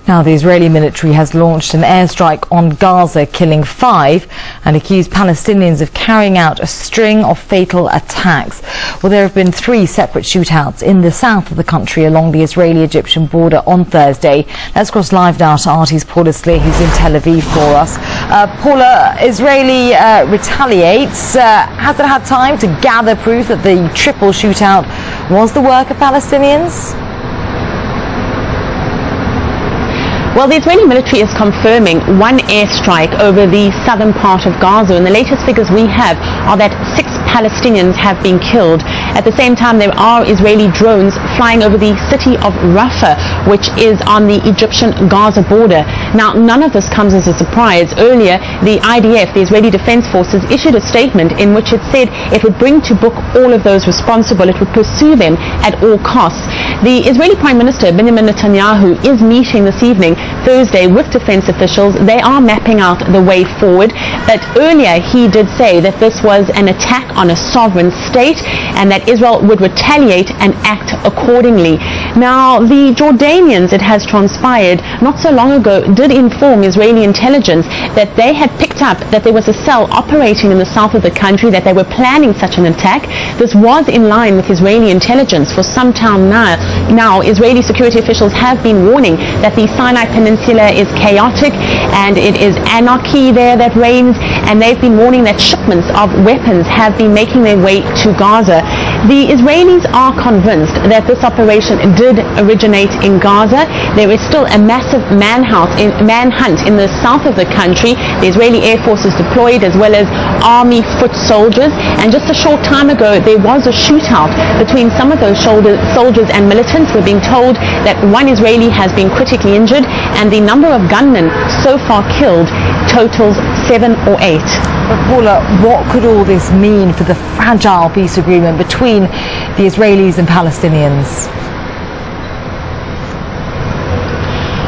Now, the Israeli military has launched an airstrike on Gaza, killing 5, and accused Palestinians of carrying out a string of fatal attacks. Well, there have been 3 separate shootouts in the south of the country along the Israeli-Egyptian border on Thursday. Let's cross live now to RT's Paula Slier, who's in Tel Aviv for us. Paula, Israeli retaliates. Has it had time to gather proof that the triple shootout was the work of Palestinians? Well, the Israeli military is confirming 1 airstrike over the southern part of Gaza, and the latest figures we have are that 6 Palestinians have been killed. At the same time, there are Israeli drones flying over the city of Rafah, which is on the Egyptian-Gaza border. Now, none of this comes as a surprise. Earlier, the IDF, the Israeli Defense Forces, issued a statement in which it said it would bring to book all of those responsible. It would pursue them at all costs. The Israeli Prime Minister, Benjamin Netanyahu, is meeting this evening, Thursday, with defense officials. They are mapping out the way forward. But earlier, he did say that this was an attack on a sovereign state and that Israel would retaliate and act accordingly. Now, the Jordanians, it has transpired, not so long ago, did inform Israeli intelligence that they had picked up that there was a cell operating in the south of the country, that they were planning such an attack. This was in line with Israeli intelligence for some time now. Now, Israeli security officials have been warning that the Sinai Peninsula is chaotic and it is anarchy there that reigns, and they've been warning that shipments of weapons have been making their way to Gaza. The Israelis are convinced that this operation did originate in Gaza. There is still a massive manhunt in the south of the country. The Israeli Air Force is deployed, as well as army foot soldiers, and just a short time ago there was a shootout between some of those soldiers and militants. We're being told that 1 Israeli has been critically injured, and the number of gunmen so far killed totals 7 or 8. But Paula, what could all this mean for the fragile peace agreement between the Israelis and Palestinians?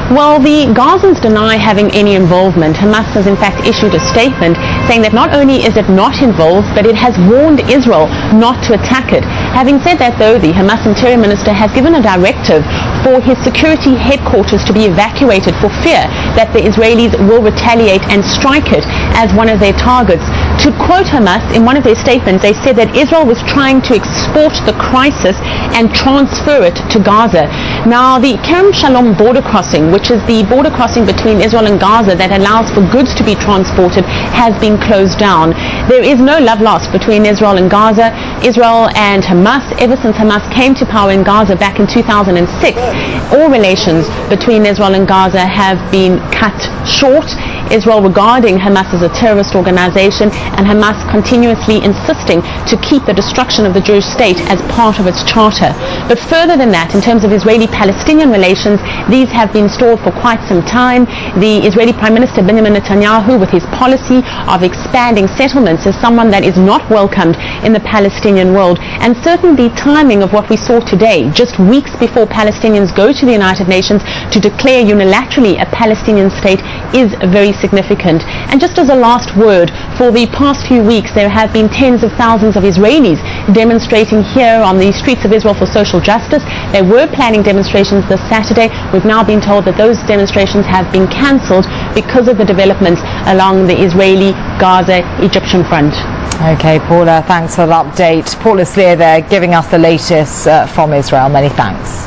Well, the Gazans deny having any involvement. Hamas has in fact issued a statement saying that not only is it not involved, but it has warned Israel not to attack it. Having said that, though, the Hamas interior minister has given a directive for his security headquarters to be evacuated for fear that the Israelis will retaliate and strike it as one of their targets. To quote Hamas, in one of their statements, they said that Israel was trying to export the crisis and transfer it to Gaza. Now, the Kerem Shalom border crossing, which is the border crossing between Israel and Gaza that allows for goods to be transported, has been closed down. There is no love lost between Israel and Gaza. Israel and Hamas, ever since Hamas came to power in Gaza back in 2006, all relations between Israel and Gaza have been cut short. Israel regarding Hamas as a terrorist organization, and Hamas continuously insisting to keep the destruction of the Jewish state as part of its charter. But further than that, in terms of Israeli-Palestinian relations, these have been stalled for quite some time. The Israeli Prime Minister Benjamin Netanyahu, with his policy of expanding settlements, is someone that is not welcomed in the Palestinian world. And certainly the timing of what we saw today, just weeks before Palestinians go to the United Nations to declare unilaterally a Palestinian state, is very significant. And just as a last word, for the past few weeks there have been tens of thousands of Israelis demonstrating here on the streets of Israel for social justice. They were planning demonstrations this Saturday. We've now been told that those demonstrations have been cancelled because of the developments along the Israeli-Gaza-Egyptian front. Okay, Paula, thanks for the update. Paula Slier there giving us the latest from Israel. Many thanks.